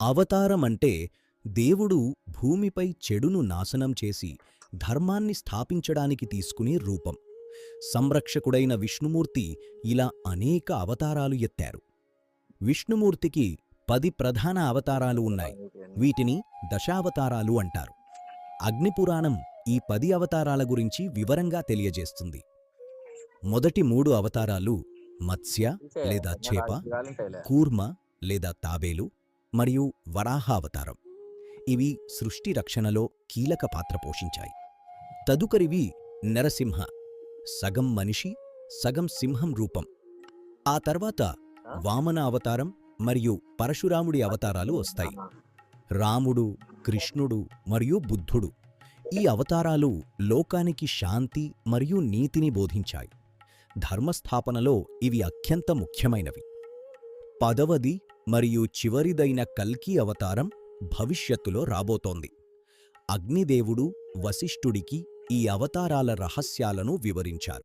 అవతారమంటే దేవుడు భూమిపై చెడును నాశనం చేసి ధర్మాన్ని స్థాపించడానికి తీసుకునే రూపం. సంరక్షకుడైన విష్ణుమూర్తి ఇలా అనేక అవతారాలు ఎత్తారు. విష్ణుమూర్తికి 10 ప్రధాన అవతారాలు ఉన్నాయి. వీటిని దశావతారాలు అంటారు. అగ్నిపురాణం ఈ 10 అవతారాల గురించి వివరంగా తెలియజేస్తుంది. మొదటి 3 అవతారాలు మత్స్య లేదా చేప, కూర్మ లేదా తాబేలు మరియు వరాహ అవతారం. ఇవి సృష్టి రక్షణలో కీలక పాత్ర పోషించాయి. తదుపరివి నరసింహ, సగం మనిషి సగం సింహం రూపం. ఆ తర్వాత వామన అవతారం మరియు పరశురాముడి అవతారాలు వస్తాయి. రాముడు, కృష్ణుడు మరియు బుద్ధుడు ఈ అవతారాలు లోకానికి శాంతి మరియు నీతిని బోధించాయి. ధర్మస్థాపనలో ఇవి అత్యంత ముఖ్యమైనవి. 10వది మరియు చివరిదైన కల్కి అవతారం భవిష్యత్తులో రాబోతోంది. అగ్నిదేవుడు వశిష్ఠుడికి ఈ అవతారాల రహస్యాలను వివరించారు.